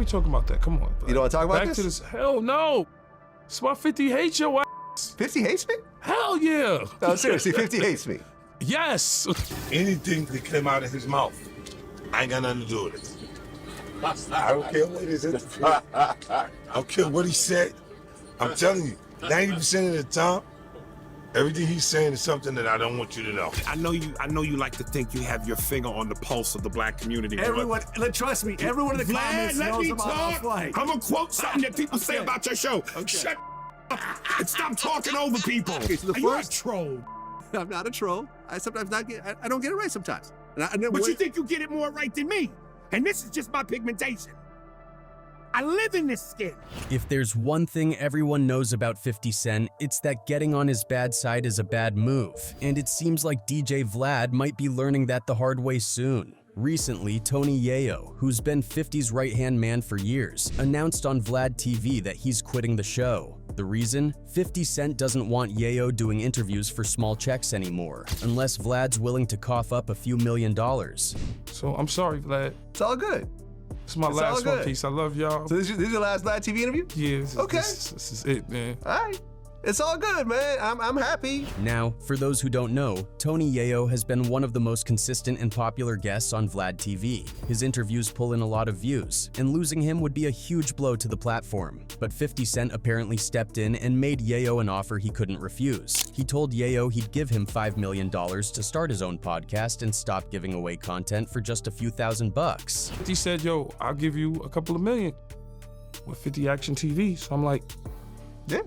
we talking about that? Come on. You don't want to talk about Back this? to this. Hell no. It's why 50 hates your ass. 50 hates me? Hell yeah. No, seriously, 50 hates me. Yes. Anything that came out of his mouth, I ain't got nothing to do with it. I don't care what it is. I don't care what he said. I'm telling you, 90% of the time, everything he's saying is something that I don't want you to know. I know you like to think you have your finger on the pulse of the black community. Everyone, trust me, everyone in the comments Vlad, let knows me about talk. our flight. I'm gonna quote something that people say about your show. Okay. Shut up and stop talking over people. Okay, so the You're a first- troll. I'm not a troll. I sometimes not get. I don't get it right sometimes. But you think you get it more right than me. And this is just my pigmentation. I live in this skin. If there's one thing everyone knows about 50 Cent, it's that getting on his bad side is a bad move. And it seems like DJ Vlad might be learning that the hard way soon. Recently, Tony Yayo, who's been 50's right-hand man for years, announced on VladTV that he's quitting the show. The reason? 50 Cent doesn't want Yayo doing interviews for small checks anymore, unless Vlad's willing to cough up a few $1 million. So I'm sorry, Vlad. It's all good. It's my last one piece. I love y'all. So this is your last VladTV interview? Yeah. Okay. This is it, man. All right. It's all good, man. I'm happy. Now, for those who don't know, Tony Yayo has been one of the most consistent and popular guests on VladTV. His interviews pull in a lot of views, and losing him would be a huge blow to the platform. But 50 Cent apparently stepped in and made Yayo an offer he couldn't refuse. He told Yayo he'd give him $5 million to start his own podcast and stop giving away content for just a few $1,000. He said, yo, I'll give you a couple of million with 50 Action TV. So I'm like, Yeah.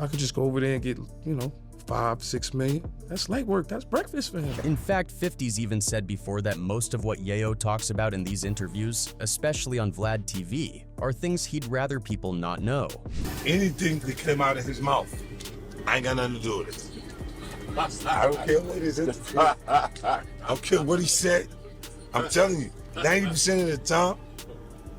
I could just go over there and get, you know, 5, 6 million. That's light work. That's breakfast for him. In fact, 50's even said before that most of what Yayo talks about in these interviews, especially on VladTV, are things he'd rather people not know. Anything that came out of his mouth, I ain't got nothing to do with it. I don't care what it is. I don't care what he said. I'm telling you, 90% of the time,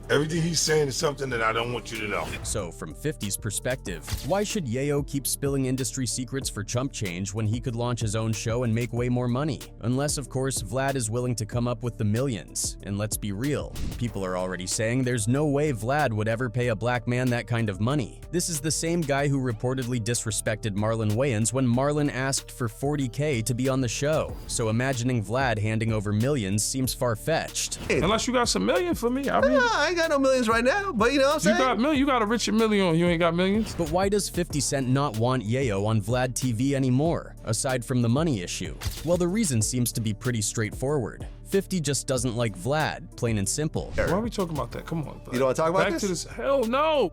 everything he's saying is something that I don't want you to know. So, from 50's perspective, why should Yayo keep spilling industry secrets for chump change when he could launch his own show and make way more money? Unless, of course, Vlad is willing to come up with the millions. And let's be real, people are already saying there's no way Vlad would ever pay a black man that kind of money. This is the same guy who reportedly disrespected Marlon Wayans when Marlon asked for $40K to be on the show. So imagining Vlad handing over millions seems far-fetched. Unless you got some million for me. I mean, I ain't got no millions right now, but you know what I'm saying? you got million. You got a Richard Million. You ain't got millions. But why does 50 Cent not want Yayo on VladTV anymore, aside from the money issue? Well, the reason seems to be pretty straightforward. 50 just doesn't like Vlad, plain and simple. Why are we talking about that? Come on. Vlad. You don't want to talk about Back this? to this. Hell no.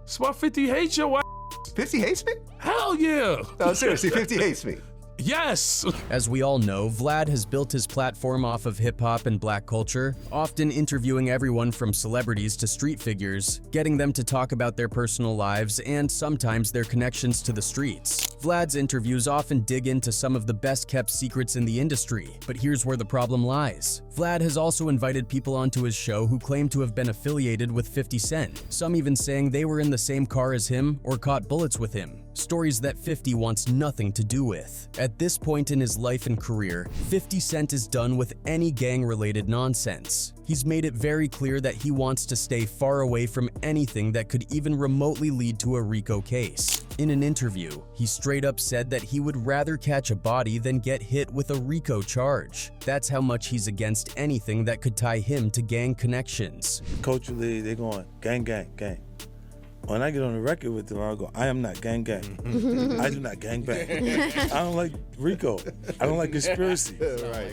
It's why 50 hates your ass. 50 hates me? Hell yeah. No, seriously, 50 hates me. Yes. As we all know, Vlad has built his platform off of hip-hop and black culture, often interviewing everyone from celebrities to street figures, getting them to talk about their personal lives and sometimes their connections to the streets. Vlad's interviews often dig into some of the best-kept secrets in the industry, but here's where the problem lies. Vlad has also invited people onto his show who claim to have been affiliated with 50 Cent, some even saying they were in the same car as him or caught bullets with him. Stories that 50 wants nothing to do with. At this point in his life and career, 50 Cent is done with any gang-related nonsense. He's made it very clear that he wants to stay far away from anything that could even remotely lead to a RICO case. In an interview, he straight up said that he would rather catch a body than get hit with a RICO charge. That's how much he's against anything that could tie him to gang connections. Culturally, they're going gang, gang, gang. When I get on the record with them, I'll go, I am not gang gang. I do not gang bang. I don't like RICO. I don't like conspiracy. Right.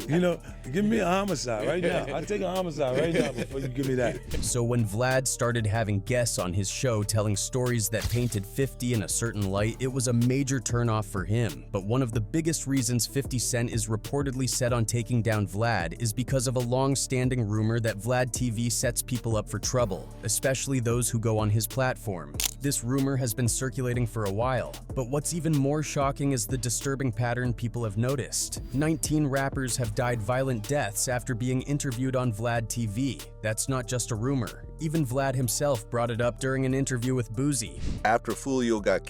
You know, give me a homicide right now. I'll take a homicide right now before you give me that. So when Vlad started having guests on his show telling stories that painted 50 in a certain light, it was a major turnoff for him. But one of the biggest reasons 50 Cent is reportedly set on taking down Vlad is because of a long-standing rumor that VladTV sets people up for trouble, especially those who go on his platform. This rumor has been circulating for a while, but what's even more shocking is the disturbing pattern people have noticed. 19 rappers have died violent deaths after being interviewed on VladTV. That's not just a rumor. Even Vlad himself brought it up during an interview with Boozy. After Fulio got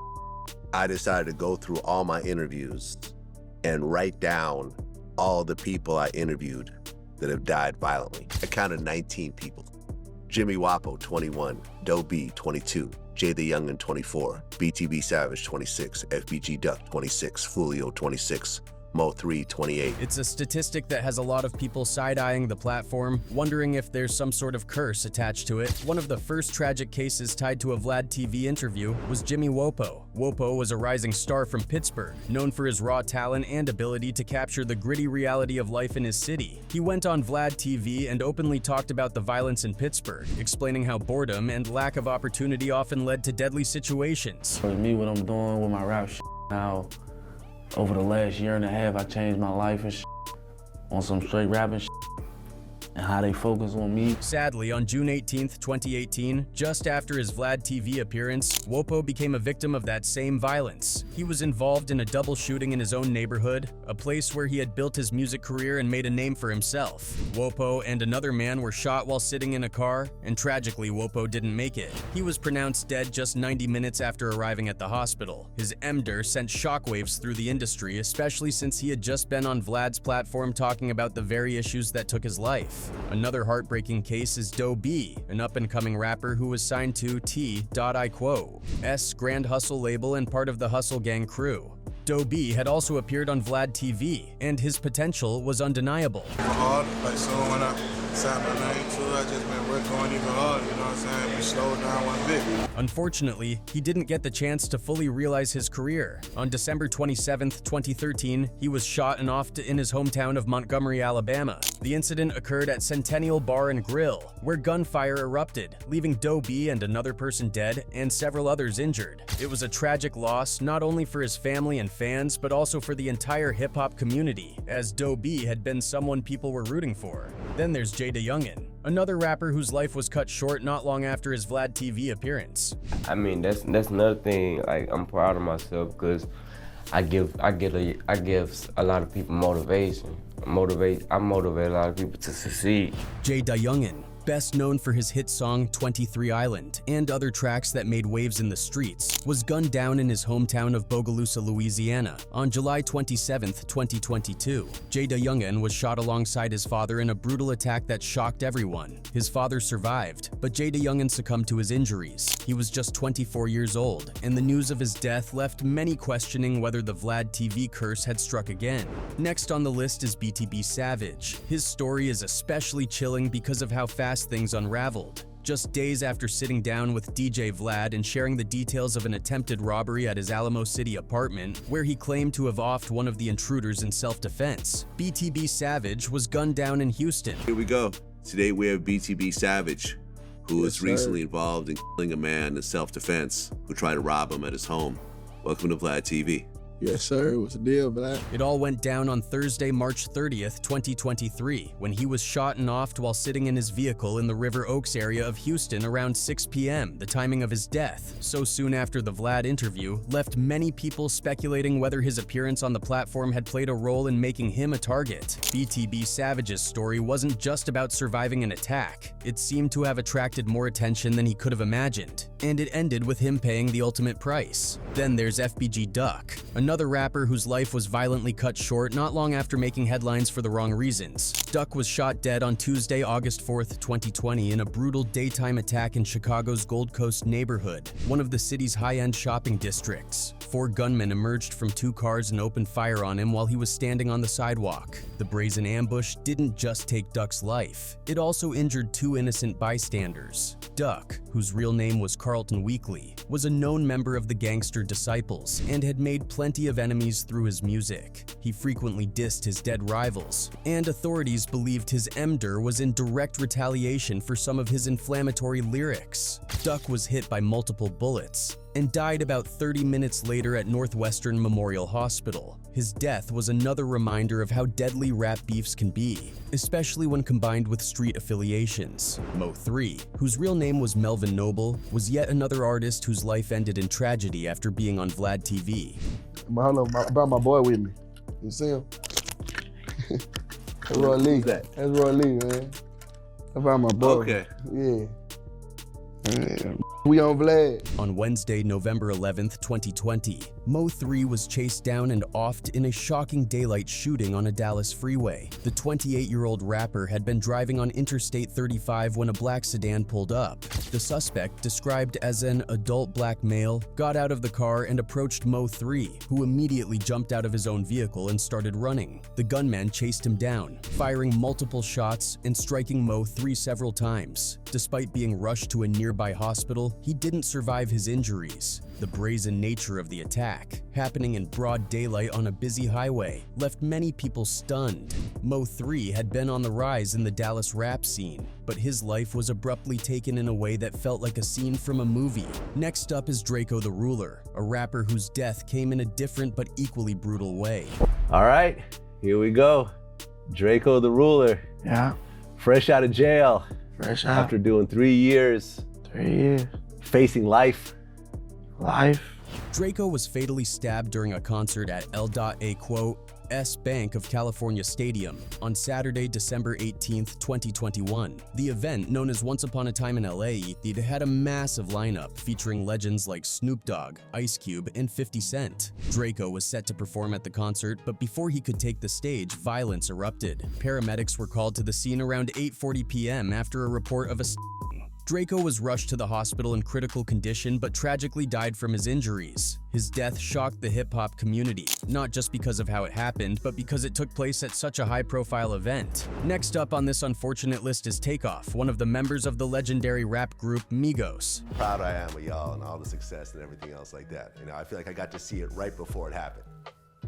I decided to go through all my interviews and write down all the people I interviewed that have died violently. I counted 19 people. Jimmy Wopo, 21, Doe B, 22, J The Youngan, 24, BTB Savage, 26, FBG Duck, 26, Fulio, 26, Mo 3, 28. It's a statistic that has a lot of people side-eyeing the platform, wondering if there's some sort of curse attached to it. One of the first tragic cases tied to a VladTV interview was Jimmy Wopo. Wopo was a rising star from Pittsburgh, known for his raw talent and ability to capture the gritty reality of life in his city. He went on VladTV and openly talked about the violence in Pittsburgh, explaining how boredom and lack of opportunity often led to deadly situations. For me, what I'm doing with my rap now, over the last year and a half, I changed my life and on some straight rapping and how they focus on me. Sadly, on June 18th, 2018, just after his VladTV appearance, Wopo became a victim of that same violence. He was involved in a double shooting in his own neighborhood, a place where he had built his music career and made a name for himself. Wopo and another man were shot while sitting in a car, and tragically, Wopo didn't make it. He was pronounced dead just 90 minutes after arriving at the hospital. His emder sent shockwaves through the industry, especially since he had just been on Vlad's platform talking about the very issues that took his life. Another heartbreaking case is Doe B, an up-and-coming rapper who was signed to T.I.Quo.'s Grand Hustle label and part of the Hustle Gang crew. Doe B had also appeared on VladTV, and his potential was undeniable. Hard, like so when I signed my name to it, I just been working on even harder, you know what I'm saying? We slowed down one bit. Unfortunately, he didn't get the chance to fully realize his career. On December 27, 2013, he was shot and offed in his hometown of Montgomery, Alabama. The incident occurred at Centennial Bar and Grill, where gunfire erupted, leaving Doe B and another person dead and several others injured. It was a tragic loss not only for his family and fans, but also for the entire hip-hop community, as Doe B had been someone people were rooting for. Then there's J D Youngan, another rapper whose life was cut short not long after his VladTV appearance. I mean, that's another thing. Like, I'm proud of myself because I give a lot of people motivation. I motivate a lot of people to succeed. J D Youngan, best known for his hit song 23 Island and other tracks that made waves in the streets, was gunned down in his hometown of Bogalusa, Louisiana on July 27, 2022. J D Youngan was shot alongside his father in a brutal attack that shocked everyone. His father survived, but J D Youngan succumbed to his injuries. He was just 24 years old, and the news of his death left many questioning whether the VladTV curse had struck again. Next on the list is BTB Savage. His story is especially chilling because of how fast things unraveled. Just days after sitting down with DJ Vlad and sharing the details of an attempted robbery at his Alamo City apartment, where he claimed to have offed one of the intruders in self-defense, BTB Savage was gunned down in Houston. Here we go. Today we have BTB Savage, who was recently involved in killing a man in self-defense who tried to rob him at his home. Welcome to VladTV. Yes, sir. What's the deal, Vlad? It all went down on Thursday, March 30th, 2023, when he was shot and offed while sitting in his vehicle in the River Oaks area of Houston around 6 p.m., the timing of his death, so soon after the Vlad interview, left many people speculating whether his appearance on the platform had played a role in making him a target. BTB Savage's story wasn't just about surviving an attack. It seemed to have attracted more attention than he could have imagined, and it ended with him paying the ultimate price. Then there's FBG Duck, another rapper whose life was violently cut short not long after making headlines for the wrong reasons. Duck was shot dead on Tuesday, August 4th, 2020 in a brutal daytime attack in Chicago's Gold Coast neighborhood, one of the city's high-end shopping districts. 4 gunmen emerged from 2 cars and opened fire on him while he was standing on the sidewalk. The brazen ambush didn't just take Duck's life, it also injured 2 innocent bystanders. Duck, whose real name was Carlton Weekly, was a known member of the Gangster Disciples and had made plenty of enemies through his music. He frequently dissed his dead rivals, and authorities believed his emder was in direct retaliation for some of his inflammatory lyrics. Duck was hit by multiple bullets and died about 30 minutes later at Northwestern Memorial Hospital. His death was another reminder of how deadly rap beefs can be, especially when combined with street affiliations. Mo 3, whose real name was Melvin Noble, was yet another artist whose life ended in tragedy after being on VladTV. I brought my boy with me. You see him? That's Roy Lee. That's Roy Lee, man. I brought my boy. Okay. Yeah. We on Vlad. On Wednesday, November 11th, 2020, Mo3 was chased down and offed in a shocking daylight shooting on a Dallas freeway. The 28-year-old rapper had been driving on Interstate 35 when a black sedan pulled up. The suspect, described as an adult black male, got out of the car and approached Mo3, who immediately jumped out of his own vehicle and started running. The gunman chased him down, firing multiple shots and striking Mo3 several times. Despite being rushed to a nearby hospital, he didn't survive his injuries. The brazen nature of the attack, happening in broad daylight on a busy highway, left many people stunned. Mo3 had been on the rise in the Dallas rap scene, but his life was abruptly taken in a way that felt like a scene from a movie. Next up is Draco The Ruler, a rapper whose death came in a different but equally brutal way. All right, here we go. Draco The Ruler. Yeah. Fresh out of jail. Fresh out. After doing 3 years. 3 years. Facing life. Draco was fatally stabbed during a concert at L.A. S Bank of California Stadium on Saturday, December 18th, 2021. The event, known as Once Upon a Time in LA, had a massive lineup featuring legends like Snoop Dogg, Ice Cube, and 50 Cent. Draco was set to perform at the concert, but before he could take the stage, violence erupted. Paramedics were called to the scene around 8:40 p.m. after a report of a Draco was rushed to the hospital in critical condition but tragically died from his injuries. His death shocked the hip-hop community, not just because of how it happened, but because it took place at such a high-profile event. Next up on this unfortunate list is Takeoff, one of the members of the legendary rap group Migos. Proud I am of y'all and all the success and everything else like that. You know, I feel like I got to see it right before it happened.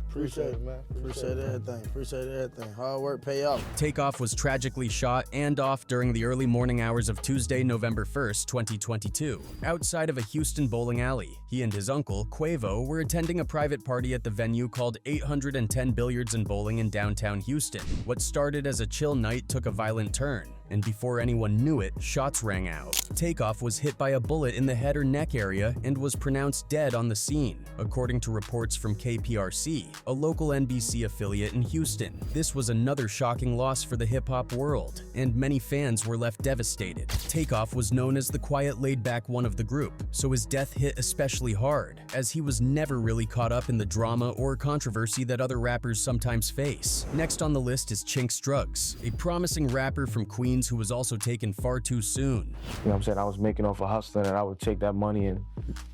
Appreciate it, man. Appreciate everything. Appreciate everything. Hard work pay off. Takeoff was tragically shot and off during the early morning hours of Tuesday, November 1st, 2022, outside of a Houston bowling alley. He and his uncle, Quavo, were attending a private party at the venue called 810 Billiards and Bowling in downtown Houston. What started as a chill night took a violent turn, and before anyone knew it, shots rang out. Takeoff was hit by a bullet in the head or neck area and was pronounced dead on the scene, according to reports from KPRC, a local NBC affiliate in Houston. This was another shocking loss for the hip-hop world, and many fans were left devastated. Takeoff was known as the quiet, laid-back one of the group, so his death hit especially hard, as he was never really caught up in the drama or controversy that other rappers sometimes face. Next on the list is Chinx Drugs, a promising rapper from Queens who was also taken far too soon. You know what I'm saying? I was making off of hustling, and I would take that money and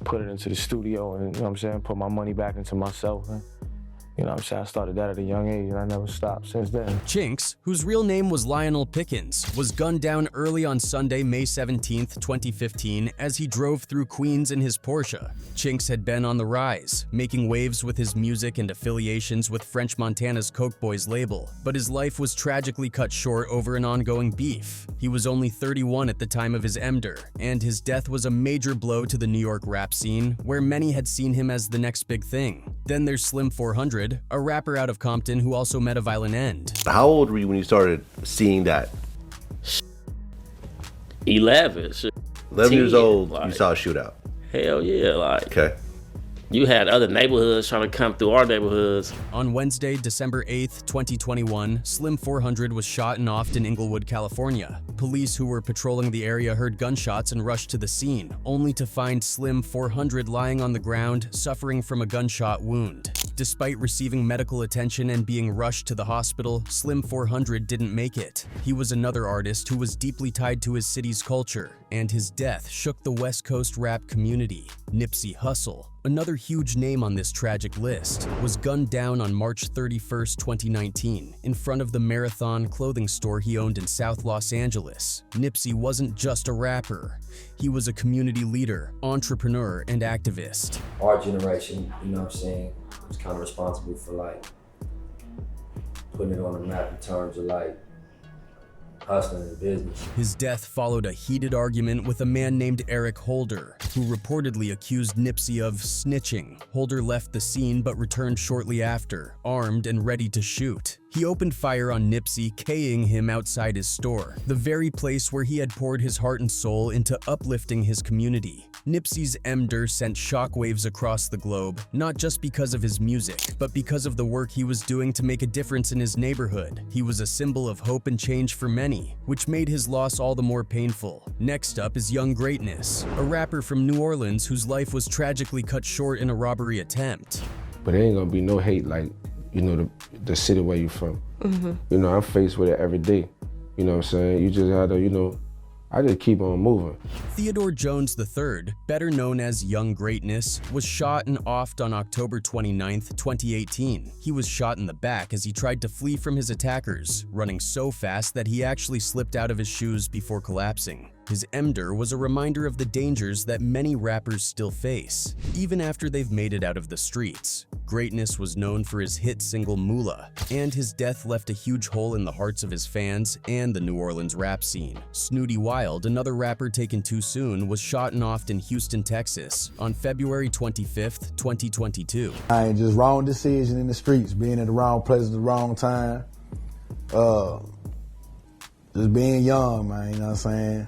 put it into the studio and, you know what I'm saying, put my money back into myself. And, you know what I'm saying? I started that at a young age, and I never stopped since then. Chinx, whose real name was Lionel Pickens, was gunned down early on Sunday, May 17th, 2015, as he drove through Queens in his Porsche. Chinx had been on the rise, making waves with his music and affiliations with French Montana's Coke Boys label, but his life was tragically cut short over an ongoing beef. He was only 31 at the time of his emder, and his death was a major blow to the New York rap scene, where many had seen him as the next big thing. Then there's Slim 400, a rapper out of Compton who also met a violent end. How old were you when you started seeing that? 11. 11 years old, like, you saw a shootout. Hell yeah, like. Okay. You had other neighborhoods trying to come through our neighborhoods. On Wednesday, December 8th, 2021, Slim 400 was shot and offed in Inglewood, California. Police who were patrolling the area heard gunshots and rushed to the scene, only to find Slim 400 lying on the ground, suffering from a gunshot wound. Despite receiving medical attention and being rushed to the hospital, Slim 400 didn't make it. He was another artist who was deeply tied to his city's culture, and his death shook the West Coast rap community. Nipsey Hussle, another huge name on this tragic list, was gunned down on March 31st, 2019, in front of the Marathon clothing store he owned in South Los Angeles. Nipsey wasn't just a rapper. He was a community leader, entrepreneur, and activist. Our generation, you know what I'm saying, was kind of responsible for like putting it on the map in terms of like hustling in business. His death followed a heated argument with a man named Eric Holder, who reportedly accused Nipsey of snitching. Holder left the scene but returned shortly after, armed and ready to shoot. He opened fire on Nipsey, K-ing him outside his store, the very place where he had poured his heart and soul into uplifting his community. Nipsey's emder sent shockwaves across the globe, not just because of his music, but because of the work he was doing to make a difference in his neighborhood. He was a symbol of hope and change for many, which made his loss all the more painful. Next up is Young Greatness, a rapper from New Orleans whose life was tragically cut short in a robbery attempt. But there ain't gonna be no hate like, you know, the city where you from. You know, I'm faced with it every day. You know what I'm saying? You just gotta, you know, I just keep on moving. Theodore Jones III, better known as Young Greatness, was shot and offed on October 29, 2018. He was shot in the back as he tried to flee from his attackers, running so fast that he actually slipped out of his shoes before collapsing. His emder was a reminder of the dangers that many rappers still face, even after they've made it out of the streets. Greatness was known for his hit single Moolah, and his death left a huge hole in the hearts of his fans and the New Orleans rap scene. Snooty Wild, another rapper taken too soon, was shot and offed in Houston, Texas on February 25, 2022. I ain't just wrong decision in the streets, being in the wrong place at the wrong time. Just being young, man, you know what I'm saying?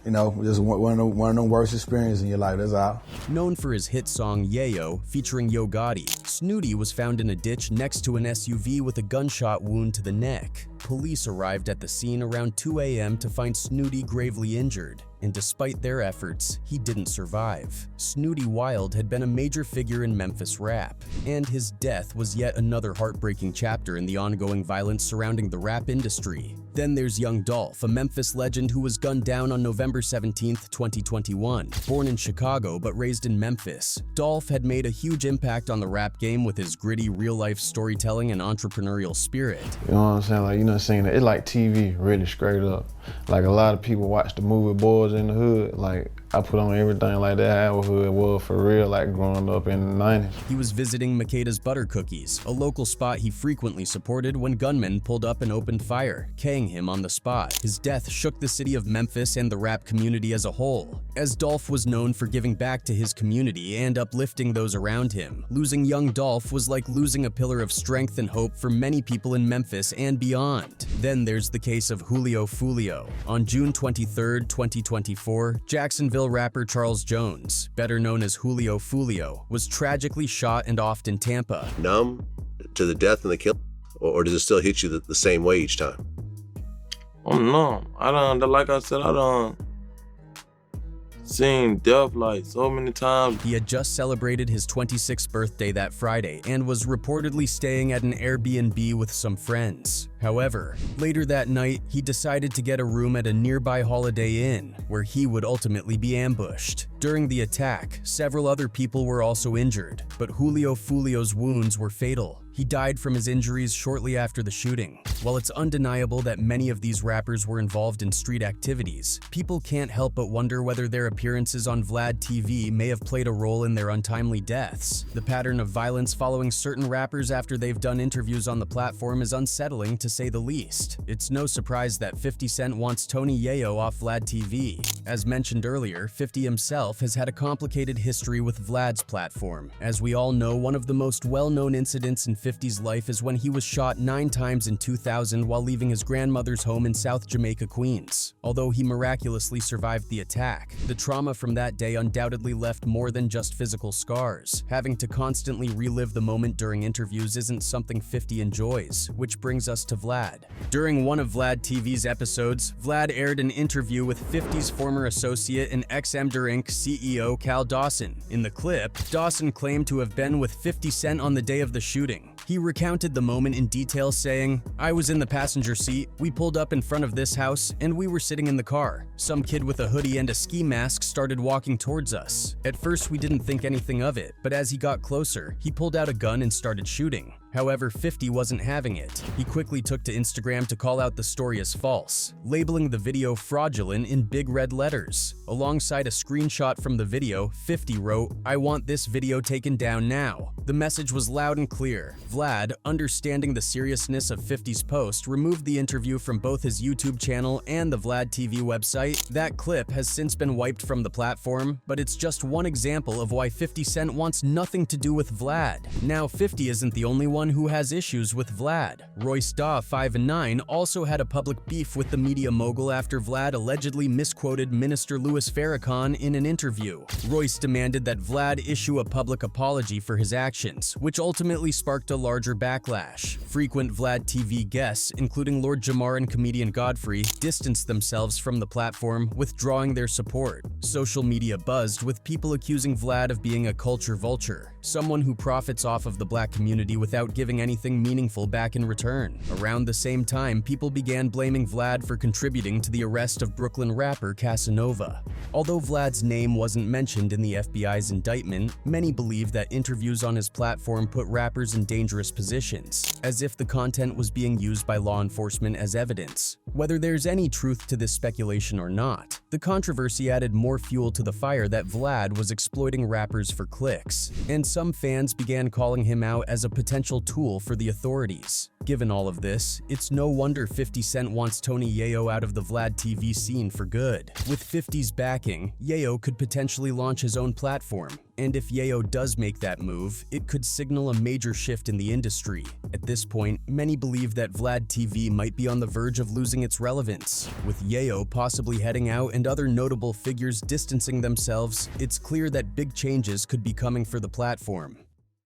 You know, just one of them worst experiences in your life, that's all. Known for his hit song Yayo, featuring Yo Gotti, Snooty was found in a ditch next to an SUV with a gunshot wound to the neck. Police arrived at the scene around 2 a.m. to find Snooty gravely injured, and despite their efforts, he didn't survive. Snooty Wild had been a major figure in Memphis rap, and his death was yet another heartbreaking chapter in the ongoing violence surrounding the rap industry. Then there's young Dolph, a Memphis legend who was gunned down on November 17, 2021. Born in Chicago but raised in Memphis, Dolph had made a huge impact on the rap game with his gritty, real-life storytelling and entrepreneurial spirit. You know what I'm saying? Like, you know, saying that it's like TV, really straight up. Like a lot of people watch the movie Boys in the Hood. Like, I put on everything like that how Hood was for real, like growing up in the 90s. He was visiting Makeda's Butter Cookies, a local spot he frequently supported when gunmen pulled up and opened fire, K-ing him on the spot. His death shook the city of Memphis and the rap community as a whole, as Dolph was known for giving back to his community and uplifting those around him. Losing young Dolph was like losing a pillar of strength and hope for many people in Memphis and beyond. Then there's the case of Julio Fulio. On June 23, 2024, Jacksonville rapper Charles Jones, better known as Julio Fulio, was tragically shot and offed in Tampa. Numb to the death and the kill, or does it still hit you the same way each time? I'm numb. Like I said, I done seen death like so many times. He had just celebrated his 26th birthday that Friday and was reportedly staying at an Airbnb with some friends. However, later that night, he decided to get a room at a nearby Holiday Inn, where he would ultimately be ambushed. During the attack, several other people were also injured, but Julio Fulio's wounds were fatal. He died from his injuries shortly after the shooting. While it's undeniable that many of these rappers were involved in street activities, people can't help but wonder whether their appearances on VladTV may have played a role in their untimely deaths. The pattern of violence following certain rappers after they've done interviews on the platform is unsettling to say the least. It's no surprise that 50 Cent wants Tony Yayo off VladTV. As mentioned earlier, 50 himself has had a complicated history with Vlad's platform. As we all know, one of the most well-known incidents in 50's life is when he was shot 9 times in 2000 while leaving his grandmother's home in South Jamaica, Queens. Although he miraculously survived the attack, the trauma from that day undoubtedly left more than just physical scars. Having to constantly relive the moment during interviews isn't something 50 enjoys, which brings us to Vlad. During one of VladTV's episodes, Vlad aired an interview with 50's former associate and ex-Emder Inc. CEO Cal Dawson. In the clip, Dawson claimed to have been with 50 Cent on the day of the shooting. He recounted the moment in detail, saying, "I was in the passenger seat, we pulled up in front of this house, and we were sitting in the car. Some kid with a hoodie and a ski mask started walking towards us. At first we didn't think anything of it, but as he got closer, he pulled out a gun and started shooting. However, 50 wasn't having it. He quickly took to Instagram to call out the story as false, labeling the video fraudulent in big red letters. Alongside a screenshot from the video, 50 wrote, "I want this video taken down now." The message was loud and clear. Vlad, understanding the seriousness of 50's post, removed the interview from both his YouTube channel and the VladTV website. That clip has since been wiped from the platform, but it's just one example of why 50 Cent wants nothing to do with Vlad. Now, 50 isn't the only one one who has issues with Vlad. Royce Da, 5 and 9, also had a public beef with the media mogul after Vlad allegedly misquoted Minister Louis Farrakhan in an interview. Royce demanded that Vlad issue a public apology for his actions, which ultimately sparked a larger backlash. Frequent VladTV guests, including Lord Jamar and comedian Godfrey, distanced themselves from the platform, withdrawing their support. Social media buzzed with people accusing Vlad of being a culture vulture, someone who profits off of the black community without giving anything meaningful back in return. Around the same time, people began blaming Vlad for contributing to the arrest of Brooklyn rapper Casanova. Although Vlad's name wasn't mentioned in the FBI's indictment, many believe that interviews on his platform put rappers in dangerous positions, as if the content was being used by law enforcement as evidence. Whether there's any truth to this speculation or not, the controversy added more fuel to the fire that Vlad was exploiting rappers for clicks, and some fans began calling him out as a potential tool for the authorities. Given all of this, it's no wonder 50 Cent wants Tony Yayo out of the VladTV scene for good. With 50's backing, Yayo could potentially launch his own platform, and if Yayo does make that move, it could signal a major shift in the industry. At this point, many believe that VladTV might be on the verge of losing its relevance. With Yayo possibly heading out and other notable figures distancing themselves, it's clear that big changes could be coming for the platform.